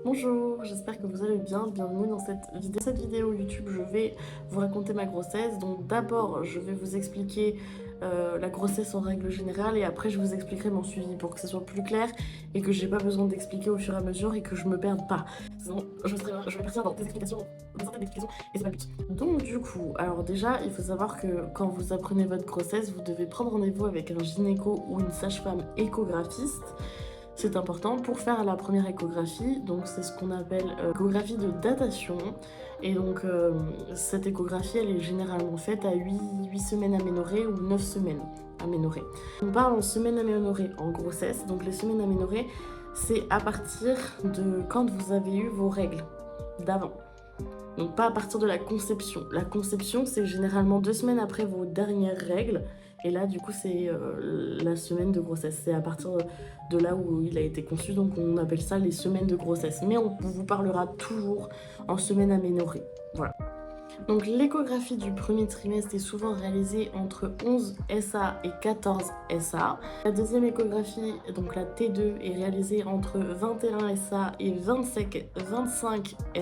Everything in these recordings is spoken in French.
Bonjour, j'espère que vous allez bien. Bienvenue dans cette vidéo YouTube. Je vais vous raconter ma grossesse. Donc d'abord, je vais vous expliquer la grossesse en règle générale et après je vous expliquerai mon suivi pour que ce soit plus clair et que j'ai pas besoin d'expliquer au fur et à mesure et que je me perde pas. Sinon, je vais partir dans des explications, des centaines d'explications et c'est pas le but. Donc du coup, alors déjà, il faut savoir que quand vous apprenez votre grossesse, vous devez prendre rendez-vous avec un gynéco ou une sage-femme échographiste. C'est important pour faire la première échographie, donc c'est ce qu'on appelle échographie de datation. Et donc cette échographie, elle est généralement faite à 8 semaines aménorrhées ou 9 semaines aménorrhées. On parle en semaines aménorrhées en grossesse, donc les semaines aménorrhées, c'est à partir de quand vous avez eu vos règles d'avant. Donc pas à partir de la conception. La conception, c'est généralement 2 semaines après vos dernières règles. Et là, du coup, c'est la semaine de grossesse. C'est à partir de là où il a été conçu. Donc on appelle ça les semaines de grossesse. Mais on vous parlera toujours en semaine aménorrhée. Voilà. Donc l'échographie du premier trimestre est souvent réalisée entre 11 SA et 14 SA. La deuxième échographie, donc la T2, est réalisée entre 21 SA et 25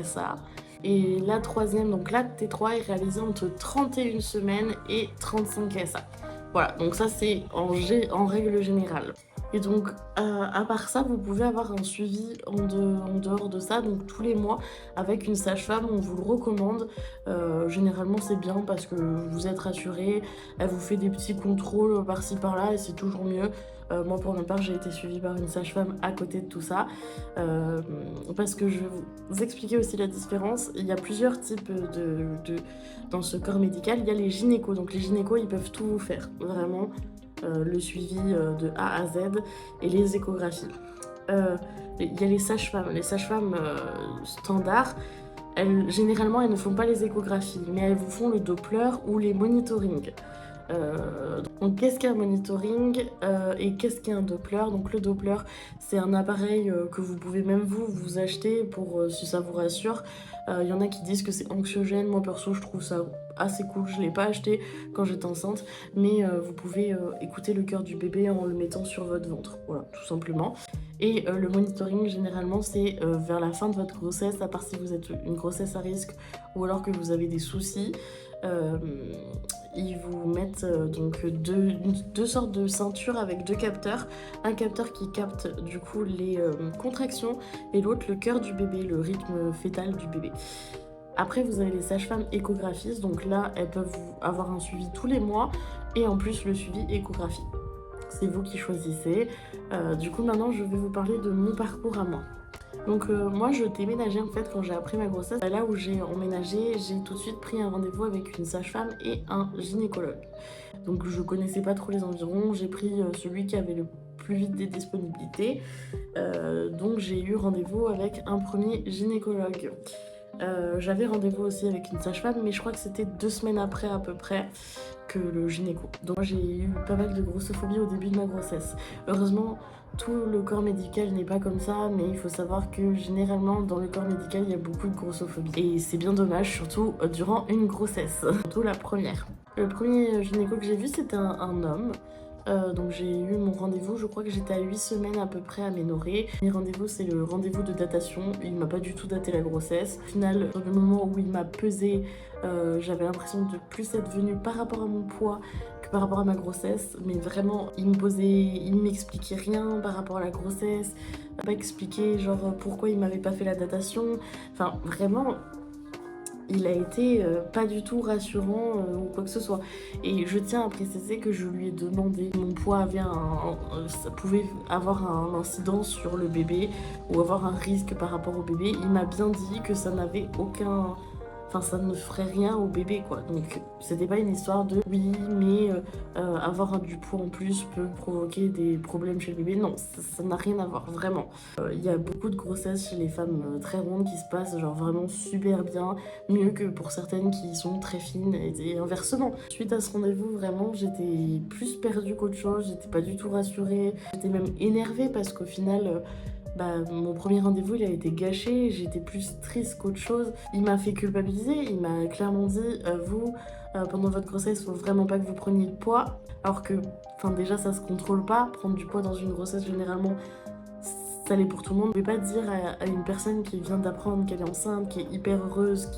SA. Et la troisième, donc la T3, est réalisée entre 31 semaines et 35 SA. Voilà, donc ça c'est en règle générale. Et donc, à part ça, vous pouvez avoir un suivi en dehors de ça, donc tous les mois, avec une sage-femme, on vous le recommande. Généralement, c'est bien parce que vous êtes rassuré, elle vous fait des petits contrôles par-ci par-là et c'est toujours mieux. Moi, pour ma part, j'ai été suivie par une sage-femme à côté de tout ça. Parce que je vais vous expliquer aussi la différence. Il y a plusieurs types dans ce corps médical. Il y a les gynécos. Donc les gynécos, ils peuvent tout vous faire, vraiment. Le suivi de A à Z et les échographies. Il y a les sages-femmes. Les sages-femmes standards, généralement, elles ne font pas les échographies, mais elles vous font le Doppler ou les monitorings. Donc qu'est-ce qu'un monitoring et qu'est-ce qu'un Doppler? Donc le Doppler, c'est un appareil que vous pouvez même vous acheter pour si ça vous rassure. Y en a qui disent que c'est anxiogène. Moi perso, je trouve ça assez cool. Je l'ai pas acheté quand j'étais enceinte, mais vous pouvez écouter le cœur du bébé en le mettant sur votre ventre. Voilà, tout simplement. Et le monitoring, généralement, c'est vers la fin de votre grossesse, à part si vous êtes une grossesse à risque ou alors que vous avez des soucis. Ils vous mettent donc deux sortes de ceintures avec deux capteurs. Un capteur qui capte du coup les contractions et l'autre le cœur du bébé, le rythme fœtal du bébé. Après, vous avez les sages-femmes échographistes, donc là, elles peuvent avoir un suivi tous les mois et en plus le suivi échographie. C'est vous qui choisissez. Du coup, maintenant, je vais vous parler de mon parcours à moi. Donc moi je déménageais en fait quand j'ai appris ma grossesse. Là où j'ai emménagé, j'ai tout de suite pris un rendez-vous avec une sage-femme et un gynécologue. Donc je connaissais pas trop les environs, j'ai pris celui qui avait le plus vite des disponibilités. Donc j'ai eu rendez-vous avec un premier gynécologue. J'avais rendez-vous aussi avec une sage-femme, mais je crois que c'était 2 semaines après à peu près que le gynéco. Donc moi j'ai eu pas mal de grossophobie au début de ma grossesse. Heureusement, tout le corps médical n'est pas comme ça, mais il faut savoir que généralement dans le corps médical il y a beaucoup de grossophobie. Et c'est bien dommage, surtout durant une grossesse, surtout la première. Le premier gynéco que j'ai vu c'était un homme. Donc j'ai eu mon rendez-vous, je crois que j'étais à 8 semaines à peu près aménorrhée. Mon rendez-vous c'est le rendez-vous de datation, il m'a pas du tout daté la grossesse. Au final, dans le moment où il m'a pesé, j'avais l'impression de plus être venue par rapport à mon poids que par rapport à ma grossesse. Mais vraiment, il m'expliquait rien par rapport à la grossesse, il m'a pas expliqué genre pourquoi il m'avait pas fait la datation. Enfin vraiment, il a été pas du tout rassurant ou quoi que ce soit. Et je tiens à préciser que je lui ai demandé si mon poids avait ça pouvait avoir un incidence sur le bébé ou avoir un risque par rapport au bébé. Il m'a bien dit que ça n'avait aucun... Enfin, ça ne ferait rien au bébé, quoi. Donc, c'était pas une histoire de oui, mais avoir du poids en plus peut provoquer des problèmes chez le bébé. Non, ça n'a rien à voir, vraiment. Il y a beaucoup de grossesses chez les femmes très rondes qui se passent genre vraiment super bien, mieux que pour certaines qui sont très fines et inversement. Suite à ce rendez-vous, vraiment, j'étais plus perdue qu'autre chose, j'étais pas du tout rassurée, j'étais même énervée parce qu'au final... mon premier rendez-vous il a été gâché, j'étais plus triste qu'autre chose. Il m'a fait culpabiliser, il m'a clairement dit pendant votre grossesse, il faut vraiment pas que vous preniez de poids. Alors que, déjà ça se contrôle pas, prendre du poids dans une grossesse généralement ça l'est pour tout le monde. Vous pouvez pas dire à une personne qui vient d'apprendre qu'elle est enceinte, qui est hyper heureuse,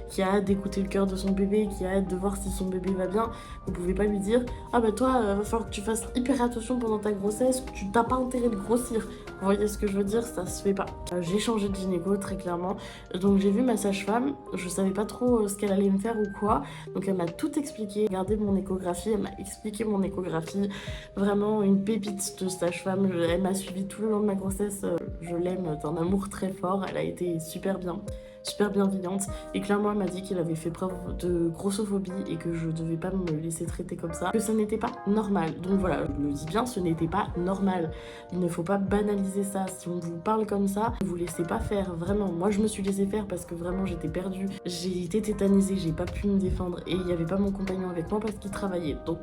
qui a hâte d'écouter le cœur de son bébé, qui a hâte de voir si son bébé va bien, vous pouvez pas lui dire ah bah toi va falloir que tu fasses hyper attention pendant ta grossesse, tu n'as pas intérêt de grossir. Vous voyez ce que je veux dire, ça se fait pas. J'ai changé de gynéco très clairement, donc j'ai vu ma sage-femme, je savais pas trop ce qu'elle allait me faire ou quoi, donc elle m'a tout expliqué, regardé mon échographie, elle m'a expliqué mon échographie, vraiment une pépite de sage-femme, elle m'a suivi tout le long de ma grossesse, je l'aime d'un amour très fort, elle a été super bien. Super bienveillante et clairement elle m'a dit qu'il avait fait preuve de grossophobie et que je devais pas me laisser traiter comme ça, que ce n'était pas normal. Donc voilà, je le dis bien, ce n'était pas normal. Il ne faut pas banaliser ça. Si on vous parle comme ça, ne vous laissez pas faire, vraiment. Moi je me suis laissée faire parce que vraiment j'étais perdue, j'ai été tétanisée, j'ai pas pu me défendre et il n'y avait pas mon compagnon avec moi parce qu'il travaillait. Donc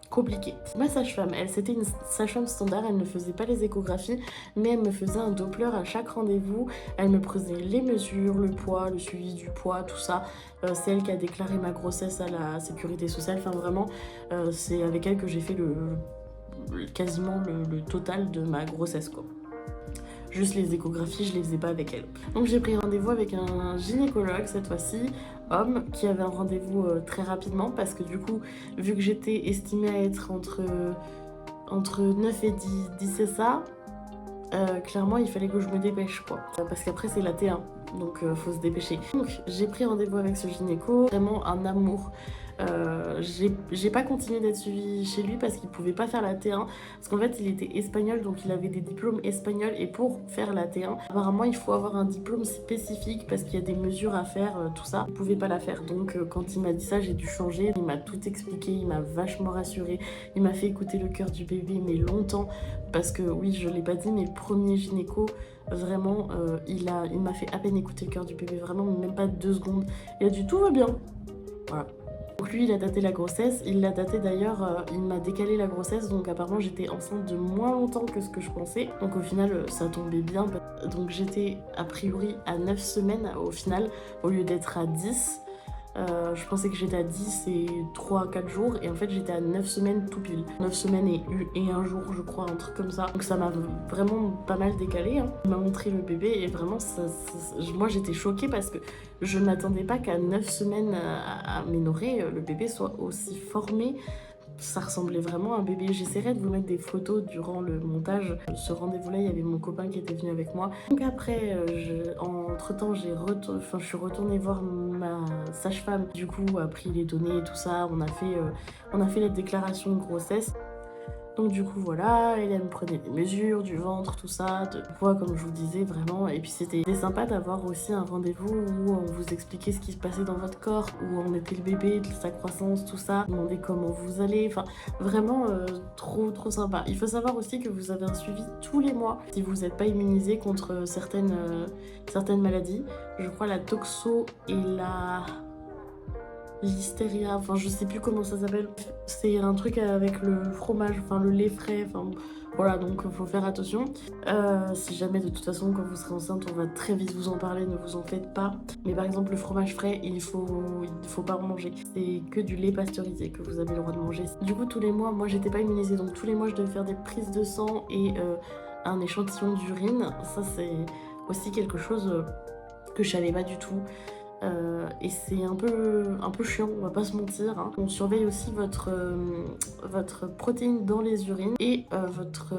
compliqué. Ma sage-femme, elle, c'était une sage-femme standard, elle ne faisait pas les échographies, mais elle me faisait un Doppler à chaque rendez-vous, elle me prenait les mesures, le poids, le suivi du poids, tout ça. C'est elle qui a déclaré ma grossesse à la sécurité sociale, enfin vraiment, c'est avec elle que j'ai fait quasiment le total de ma grossesse, quoi. Juste les échographies, je les faisais pas avec elle. Donc j'ai pris rendez-vous avec un gynécologue cette fois-ci, homme, qui avait un rendez-vous très rapidement parce que du coup, vu que j'étais estimée à être entre 9 et 10 et ça, clairement il fallait que je me dépêche quoi. Parce qu'après c'est la T1, donc faut se dépêcher. Donc j'ai pris rendez-vous avec ce gynéco, vraiment un amour. J'ai pas continué d'être suivie chez lui parce qu'il pouvait pas faire la T1 parce qu'en fait il était espagnol, donc il avait des diplômes espagnols et pour faire la T1 apparemment il faut avoir un diplôme spécifique parce qu'il y a des mesures à faire, tout ça. Il pouvait pas la faire, donc quand il m'a dit ça j'ai dû changer. Il m'a tout expliqué, il m'a vachement rassurée, il m'a fait écouter le cœur du bébé mais longtemps parce que oui je l'ai pas dit mais le premier gynéco vraiment il m'a fait à peine écouter le cœur du bébé, vraiment même pas 2 secondes. Il a dit tout va bien, voilà. Donc lui il a daté la grossesse, il l'a daté d'ailleurs, il m'a décalé la grossesse, donc apparemment j'étais enceinte de moins longtemps que ce que je pensais. Donc au final ça tombait bien, donc j'étais a priori à 9 semaines au final, au lieu d'être à 10. Je pensais que j'étais à 10 et 3-4 jours et en fait j'étais à 9 semaines tout pile. 9 semaines et 1 jour je crois, un truc comme ça. Donc ça m'a vraiment pas mal décalé, hein. Il m'a montré le bébé et vraiment moi j'étais choquée parce que je m'attendais pas qu'à 9 semaines à Ménorrée le bébé soit aussi formé. Ça ressemblait vraiment à un bébé. J'essaierai de vous mettre des photos durant le montage. Ce rendez-vous-là, il y avait mon copain qui était venu avec moi. Donc après, entre-temps, je suis retournée voir ma sage-femme. Du coup, a pris les données et tout ça. On a fait la déclaration de grossesse. Donc du coup voilà, elle me prenait des mesures du ventre, tout ça, de poids comme je vous disais vraiment. Et puis c'était sympa d'avoir aussi un rendez-vous où on vous expliquait ce qui se passait dans votre corps, où on était le bébé, de sa croissance, tout ça, demander comment vous allez, enfin vraiment trop sympa. Il faut savoir aussi que vous avez un suivi tous les mois si vous n'êtes pas immunisé contre certaines maladies. Je crois la toxo et l'hystéria, enfin je sais plus comment ça s'appelle. C'est un truc avec le fromage, enfin le lait frais, enfin voilà, donc faut faire attention. Si jamais de toute façon quand vous serez enceinte on va très vite vous en parler, ne vous en faites pas. Mais par exemple le fromage frais il faut pas en manger. C'est que du lait pasteurisé que vous avez le droit de manger. Du coup tous les mois, moi j'étais pas immunisée, donc tous les mois je devais faire des prises de sang et un échantillon d'urine. Ça c'est aussi quelque chose que je savais pas du tout. Et c'est un peu chiant, on va pas se mentir, hein. On surveille aussi votre protéine dans les urines et votre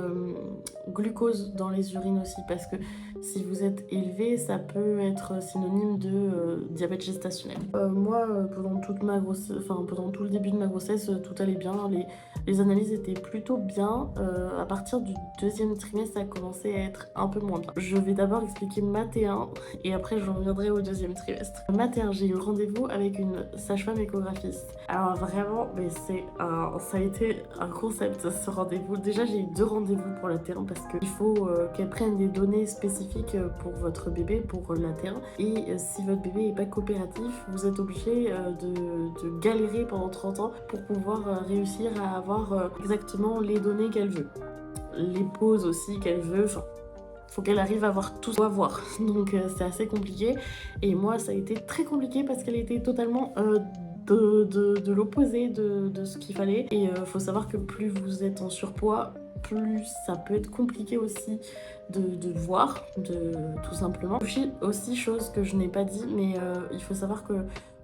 glucose dans les urines aussi, parce que si vous êtes élevé, ça peut être synonyme de diabète gestationnel. Moi, pendant toute ma grossesse, enfin pendant tout le début de ma grossesse, tout allait bien, les analyses étaient plutôt bien. À partir du 2e trimestre, ça a commencé à être un peu moins bien. Je vais d'abord expliquer ma T1 et après je reviendrai au 2e trimestre. Ma T1, j'ai eu rendez-vous avec une sage-femme échographiste. Alors vraiment, mais ça a été un concept ce rendez-vous. Déjà j'ai eu 2 rendez-vous pour la T1 parce qu'il faut qu'elle prenne des données spécifiques pour votre bébé pour la T1. Et si votre bébé n'est pas coopératif, vous êtes obligé de galérer pendant 30 ans pour pouvoir réussir à avoir exactement les données qu'elle veut. Les pauses aussi qu'elle veut, enfin faut qu'elle arrive à avoir tout à voir. Donc c'est assez compliqué. Et moi ça a été très compliqué parce qu'elle était totalement de l'opposé de ce qu'il fallait. Et faut savoir que plus vous êtes en surpoids, plus ça peut être compliqué aussi de voir, tout simplement. Aussi, chose que je n'ai pas dit, mais il faut savoir que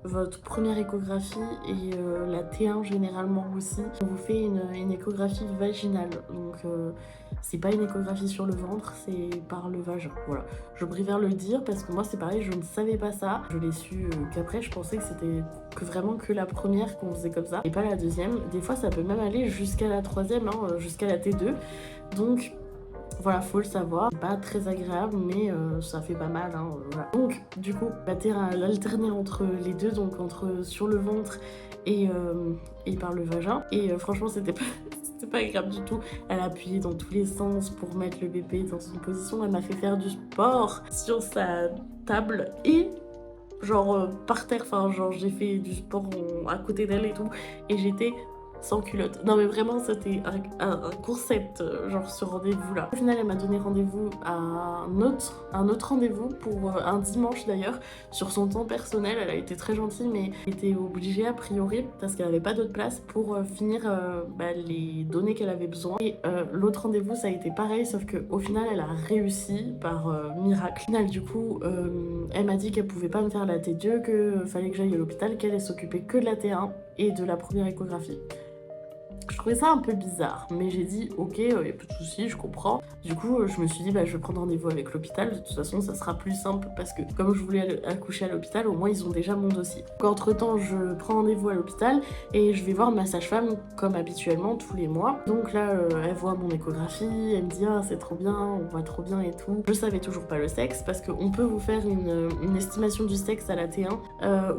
votre première échographie et la T1 généralement aussi, on vous fait une échographie vaginale. Donc c'est pas une échographie sur le ventre, c'est par le vagin. Voilà, je préfère le dire parce que moi c'est pareil, je ne savais pas ça. Je l'ai su qu'après, je pensais que c'était vraiment que la première qu'on faisait comme ça et pas la deuxième. Des fois ça peut même aller jusqu'à la troisième, hein, jusqu'à la T2. Donc voilà, faut le savoir, c'est pas très agréable, mais ça fait pas mal, hein, voilà. Donc, du coup, l'alterner entre les deux, donc entre sur le ventre et par le vagin. Et franchement, c'était pas agréable du tout. Elle a appuyé dans tous les sens pour mettre le bébé dans une position. Elle m'a fait faire du sport sur sa table et genre par terre. Enfin, genre j'ai fait du sport à côté d'elle et tout. Et j'étais sans culotte. Non mais vraiment c'était un concept genre ce rendez-vous là. Au final elle m'a donné rendez-vous à un autre rendez-vous pour un dimanche d'ailleurs sur son temps personnel. Elle a été très gentille mais elle était obligée a priori parce qu'elle avait pas d'autre place pour finir les données qu'elle avait besoin. Et l'autre rendez-vous ça a été pareil sauf que au final elle a réussi par miracle. Au final du coup elle m'a dit qu'elle pouvait pas me faire la T2, que fallait que j'aille à l'hôpital, qu'elle s'occupait que de la T1 et de la première échographie. Je trouvais ça un peu bizarre, mais j'ai dit ok, y a pas de souci, je comprends. Du coup, je me suis dit, je vais prendre rendez-vous avec l'hôpital. De toute façon, ça sera plus simple parce que comme je voulais accoucher à l'hôpital, au moins ils ont déjà mon dossier. Donc, entre-temps, je prends rendez-vous à l'hôpital et je vais voir ma sage-femme comme habituellement tous les mois. Donc là, elle voit mon échographie, elle me dit ah c'est trop bien, on voit trop bien et tout. Je savais toujours pas le sexe parce qu'on peut vous faire une estimation du sexe à la T1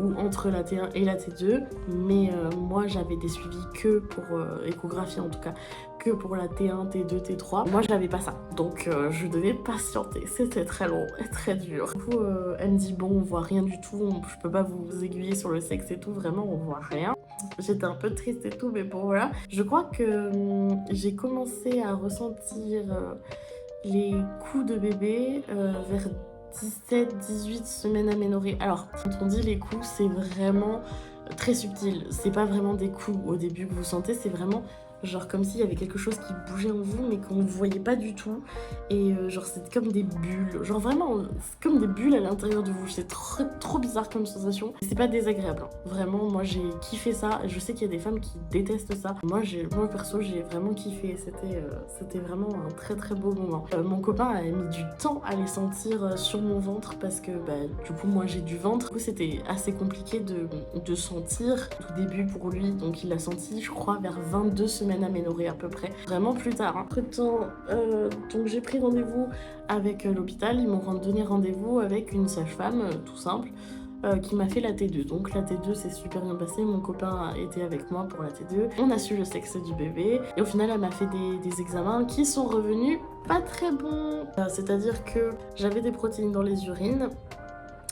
ou entre la T1 et la T2, mais moi j'avais des suivis que pour échographie en tout cas, que pour la T1, T2, T3. Moi j'avais pas ça, donc je devais patienter. C'était très long et très dur. Du coup elle me dit bon on voit rien du tout, je peux pas vous aiguiller sur le sexe et tout, vraiment on voit rien. J'étais un peu triste et tout, mais bon voilà. Je crois que j'ai commencé à ressentir les coups de bébé vers 17-18 semaines aménorrhées. Alors quand on dit les coups, c'est vraiment très subtil. C'est pas vraiment des coups au début que vous sentez, c'est vraiment genre comme s'il y avait quelque chose qui bougeait en vous mais qu'on ne voyait pas du tout. Et genre c'est comme des bulles. Genre vraiment, c'est comme des bulles à l'intérieur de vous. C'est trop bizarre comme sensation. C'est pas désagréable. Hein. Vraiment, moi j'ai kiffé ça. Je sais qu'il y a des femmes qui détestent ça. Moi perso, j'ai vraiment kiffé. C'était vraiment un très beau moment. Mon copain a mis du temps à les sentir sur mon ventre parce que du coup moi j'ai du ventre. Du coup c'était assez compliqué de sentir tout début pour lui. Donc il l'a senti je crois vers 22 semaines aménorrhée à peu près, vraiment plus tard. Entre temps, donc j'ai pris rendez-vous avec l'hôpital, ils m'ont donné rendez-vous avec une sage-femme, tout simple, qui m'a fait la T2. Donc la T2 c'est super bien passé, mon copain a été avec moi pour la T2, on a su le sexe du bébé et au final elle m'a fait des examens qui sont revenus pas très bons. C'est-à-dire que j'avais des protéines dans les urines.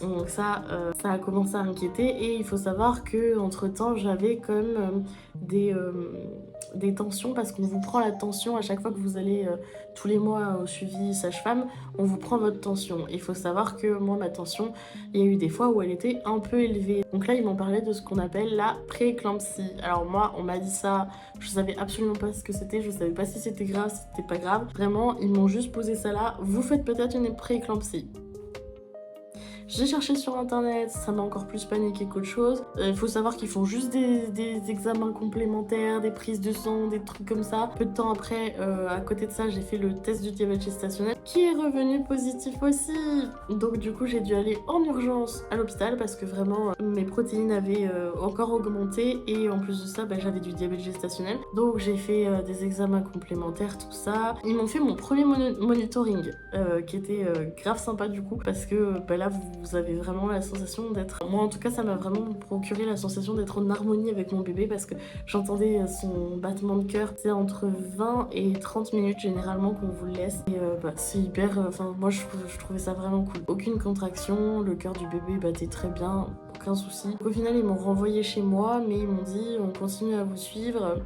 Donc ça a commencé à inquiéter et il faut savoir que entre temps j'avais quand même des tensions parce qu'on vous prend la tension à chaque fois que vous allez tous les mois au suivi sage-femme, on vous prend votre tension. Il faut savoir que moi ma tension, il y a eu des fois où elle était un peu élevée. Donc là ils m'ont parlé de ce qu'on appelle la pré-éclampsie. Alors moi on m'a dit ça, je savais absolument pas ce que c'était, je savais pas si c'était grave, si c'était pas grave. Vraiment ils m'ont juste posé ça là, vous faites peut-être une pré-éclampsie. J'ai cherché sur internet, ça m'a encore plus paniqué qu'autre chose. Il faut savoir qu'ils font juste des examens complémentaires, des prises de sang, des trucs comme ça. Peu de temps après, à côté de ça, j'ai fait le test du diabète gestationnel qui est revenu positif aussi. Donc du coup, j'ai dû aller en urgence à l'hôpital parce que vraiment, mes protéines avaient encore augmenté et en plus de ça, j'avais du diabète gestationnel. Donc j'ai fait des examens complémentaires, tout ça. Ils m'ont fait mon premier monitoring qui était grave sympa du coup parce que là, vous avez vraiment la sensation d'être... Moi en tout cas ça m'a vraiment procuré la sensation d'être en harmonie avec mon bébé parce que j'entendais son battement de cœur. C'est entre 20 et 30 minutes généralement qu'on vous le laisse. Et c'est hyper... Enfin moi je trouvais ça vraiment cool. Aucune contraction, le cœur du bébé battait très bien, aucun souci. Au final ils m'ont renvoyé chez moi mais ils m'ont dit on continue à vous suivre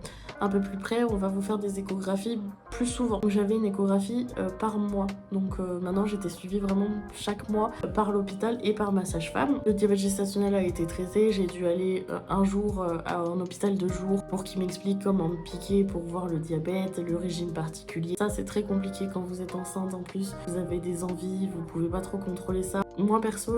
un peu plus près, on va vous faire des échographies plus souvent. Donc j'avais une échographie par mois. Donc maintenant j'étais suivie vraiment chaque mois par l'hôpital. l'hôpital et par ma sage-femme. Le diabète gestationnel a été traité, j'ai dû aller un jour en hôpital de jour pour qu'il m'explique comment me piquer pour voir le diabète, le régime particulier. Ça c'est très compliqué quand vous êtes enceinte en plus, vous avez des envies, vous pouvez pas trop contrôler ça. Moi perso,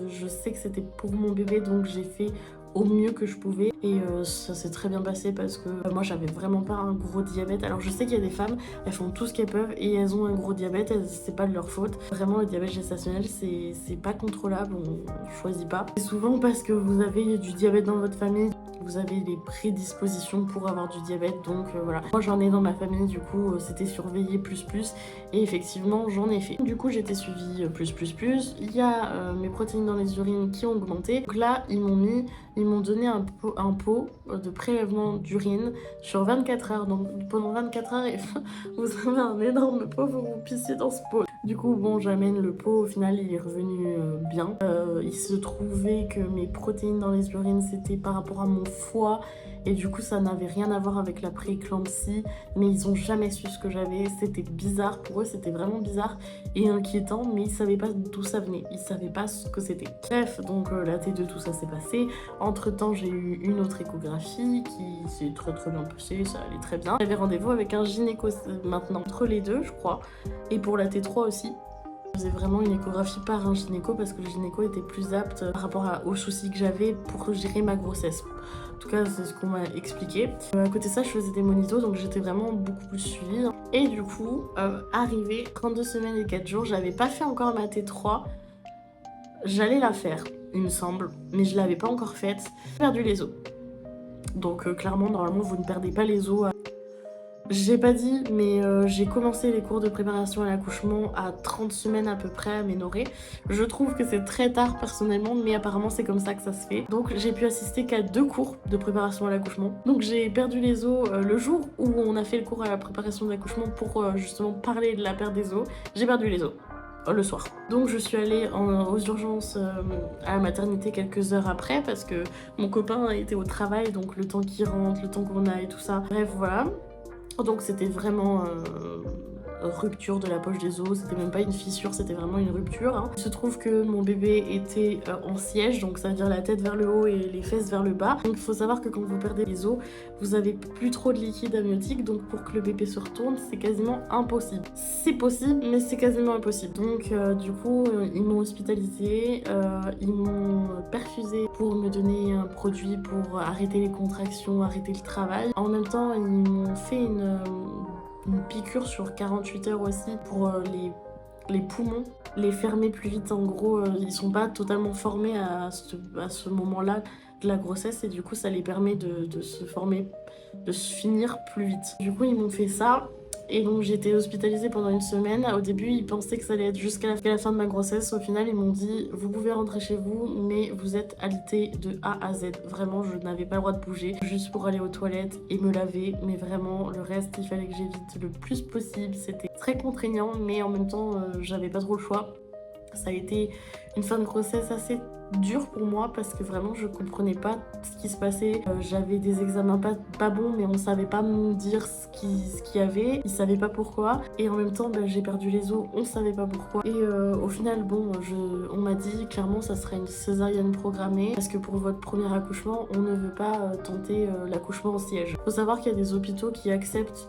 je sais que c'était pour mon bébé donc j'ai fait au mieux que je pouvais et ça s'est très bien passé parce que moi j'avais vraiment pas un gros diabète. Alors je sais qu'il y a des femmes, elles font tout ce qu'elles peuvent et elles ont un gros diabète, c'est pas de leur faute. Vraiment le diabète gestationnel c'est pas contrôlable, on choisit pas. C'est souvent parce que vous avez du diabète dans votre famille, vous avez des prédispositions pour avoir du diabète donc voilà. Moi j'en ai dans ma famille du coup c'était surveillé plus et effectivement j'en ai fait. Du coup j'étais suivie plus. Il y a mes protéines dans les urines qui ont augmenté. Donc là ils m'ont donné un pot de prélèvement d'urine sur 24 heures. Donc pendant 24 heures, vous avez un énorme pot, vous pissez dans ce pot. Du coup, bon, j'amène le pot, au final, il est revenu bien. Il se trouvait que mes protéines dans les urines, c'était par rapport à mon foie. Et du coup, ça n'avait rien à voir avec la prééclampsie. Mais ils ont jamais su ce que j'avais. C'était bizarre. Pour eux, c'était vraiment bizarre et inquiétant. Mais ils savaient pas d'où ça venait. Ils savaient pas ce que c'était. Bref, donc la T2, tout ça s'est passé. Entre temps, j'ai eu une autre échographie qui s'est très bien passée. Ça allait très bien. J'avais rendez-vous avec un gynéco maintenant. Entre les deux, je crois. Et pour la T3 aussi. Je faisais vraiment une échographie par un gynéco parce que le gynéco était plus apte par rapport aux soucis que j'avais pour gérer ma grossesse. En tout cas, c'est ce qu'on m'a expliqué. À côté de ça, je faisais des monitos, donc j'étais vraiment beaucoup plus suivie. Et du coup, arrivé 32 semaines et 4 jours, j'avais pas fait encore ma T3. J'allais la faire, il me semble, mais je l'avais pas encore faite. J'ai perdu les os. Donc clairement, normalement, vous ne perdez pas les os. J'ai pas dit, mais j'ai commencé les cours de préparation à l'accouchement à 30 semaines à peu près à Ménoré. Je trouve que c'est très tard personnellement, mais apparemment c'est comme ça que ça se fait. Donc j'ai pu assister qu'à 2 cours de préparation à l'accouchement. Donc j'ai perdu les os le jour où on a fait le cours à la préparation de l'accouchement pour justement parler de la perte des os. J'ai perdu les os. Le soir. Donc je suis allée aux urgences à la maternité quelques heures après parce que mon copain était au travail, donc le temps qu'il rentre, le temps qu'on aille, tout ça. Bref, voilà. Donc c'était vraiment rupture de la poche des os, c'était même pas une fissure, c'était vraiment une rupture. Hein. Il se trouve que mon bébé était en siège, donc ça veut dire la tête vers le haut et les fesses vers le bas. Donc il faut savoir que quand vous perdez les os, vous avez plus trop de liquide amniotique, donc pour que le bébé se retourne, c'est quasiment impossible. C'est possible, mais c'est quasiment impossible. Donc du coup, ils m'ont hospitalisée, ils m'ont perfusée pour me donner un produit pour arrêter les contractions, arrêter le travail. En même temps, ils m'ont fait une piqûre sur 48 heures aussi pour les poumons, les fermer plus vite. En gros, ils sont pas totalement formés à ce moment-là de la grossesse et du coup ça les permet de se former, de se finir plus vite. Du coup ils m'ont fait ça et donc j'ai été hospitalisée pendant une semaine. Au début ils pensaient que ça allait être jusqu'à la fin de ma grossesse. Au final ils m'ont dit vous pouvez rentrer chez vous mais vous êtes alité de A à Z. Vraiment je n'avais pas le droit de bouger, juste pour aller aux toilettes et me laver, mais vraiment le reste il fallait que j'évite le plus possible. C'était très contraignant mais en même temps j'avais pas trop le choix. Ça a été une fin de grossesse assez dure pour moi parce que vraiment je comprenais pas ce qui se passait. J'avais des examens pas bons mais on savait pas me dire ce qu'il y avait, ils savaient pas pourquoi et en même temps j'ai perdu les os, on savait pas pourquoi et au final bon on m'a dit clairement ça sera une césarienne programmée parce que pour votre premier accouchement on ne veut pas tenter l'accouchement en siège. Faut savoir qu'il y a des hôpitaux qui acceptent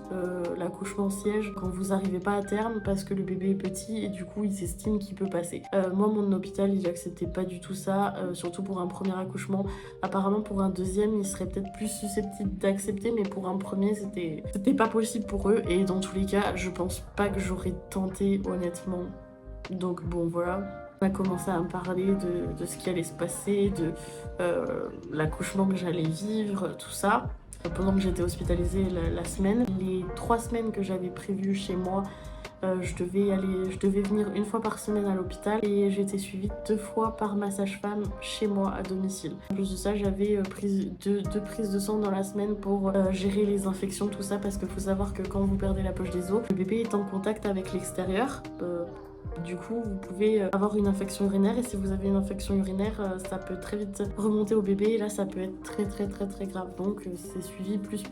l'accouchement en siège quand vous arrivez pas à terme parce que le bébé est petit et du coup ils estiment qu'il peut passer. Moi mon hôpital il acceptait pas du tout ça. Surtout pour un premier accouchement. Apparemment pour un deuxième ils seraient peut-être plus susceptibles d'accepter mais pour un premier c'était pas possible pour eux et dans tous les cas je pense pas que j'aurais tenté honnêtement. Donc bon voilà. On a commencé à me parler de ce qui allait se passer, de l'accouchement que j'allais vivre, tout ça. Pendant que j'étais hospitalisée la semaine, les 3 semaines que j'avais prévues chez moi, je devais venir une fois par semaine à l'hôpital et j'ai été suivie 2 fois par ma sage-femme chez moi à domicile. En plus de ça, j'avais deux prises de sang dans la semaine pour gérer les infections, tout ça, parce qu'il faut savoir que quand vous perdez la poche des os, le bébé est en contact avec l'extérieur. Du coup, vous pouvez avoir une infection urinaire et si vous avez une infection urinaire, ça peut très vite remonter au bébé et là, ça peut être très grave. Donc, c'est suivi plus.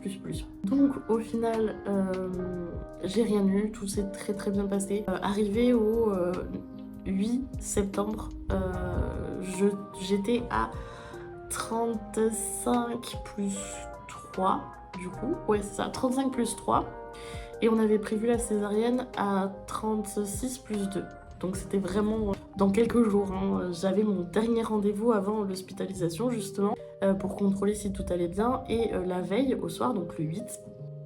Donc, au final, j'ai rien eu, tout s'est très bien passé. Arrivé au 8 septembre. J'étais à 35 plus 3 du coup. Ouais c'est ça, 35 plus 3. Et on avait prévu la césarienne à 36 plus 2. Donc c'était vraiment dans quelques jours. Hein. J'avais mon dernier rendez-vous avant l'hospitalisation justement pour contrôler si tout allait bien. Et la veille au soir, donc le 8,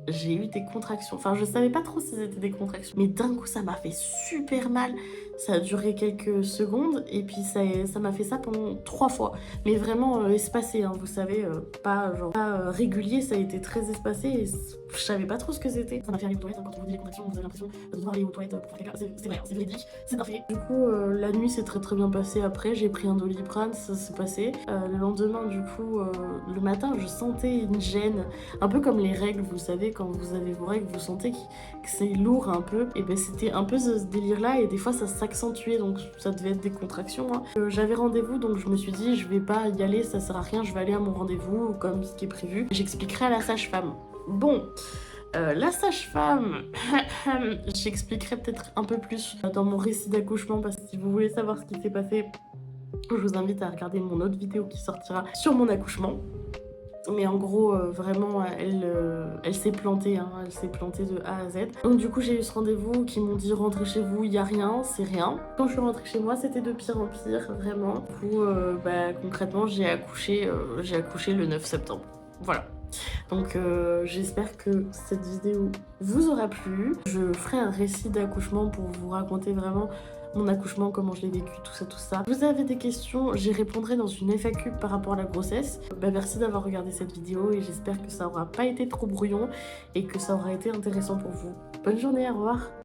j'ai eu des contractions. Enfin, je savais pas trop si c'était des contractions. Mais d'un coup, ça m'a fait super mal. Ça a duré quelques secondes. Et puis, ça m'a fait ça pendant 3 fois. Mais vraiment espacé, hein, vous savez. Pas genre pas régulier. Ça a été très espacé. Et je savais pas trop ce que c'était. Ça m'a fait aller aux toilettes. Hein, quand on vous dit les contractions, vous avez l'impression de devoir aller aux toilettes pour faire caca. C'est vrai, hein, c'est véridique. C'est un fait. Du coup, la nuit s'est très bien passée après. J'ai pris un Doliprane. Ça s'est passé. Le lendemain, du coup, le matin, je sentais une gêne. Un peu comme les règles, vous savez, quand vous avez vos règles, vous sentez que c'est lourd un peu. Et ben c'était un peu ce délire-là, et des fois ça s'accentuait, donc ça devait être des contractions. Hein. J'avais rendez-vous, donc je me suis dit, je vais pas y aller, ça sert à rien, je vais aller à mon rendez-vous comme ce qui est prévu. J'expliquerai à la sage-femme. Bon. La sage-femme, j'expliquerai peut-être un peu plus dans mon récit d'accouchement, parce que si vous voulez savoir ce qui s'est passé, je vous invite à regarder mon autre vidéo qui sortira sur mon accouchement. Mais en gros, vraiment, elle s'est plantée, hein, elle s'est plantée de A à Z. Donc du coup, j'ai eu ce rendez-vous qui m'ont dit rentrez chez vous, il n'y a rien, c'est rien. Quand je suis rentrée chez moi, c'était de pire en pire, vraiment. Du coup, concrètement, j'ai accouché le 9 septembre. Voilà. Donc j'espère que cette vidéo vous aura plu. Je ferai un récit d'accouchement pour vous raconter vraiment mon accouchement, comment je l'ai vécu, tout ça, tout ça. Vous avez des questions, j'y répondrai dans une FAQ par rapport à la grossesse. Merci d'avoir regardé cette vidéo et j'espère que ça aura pas été trop brouillon et que ça aura été intéressant pour vous. Bonne journée, au revoir.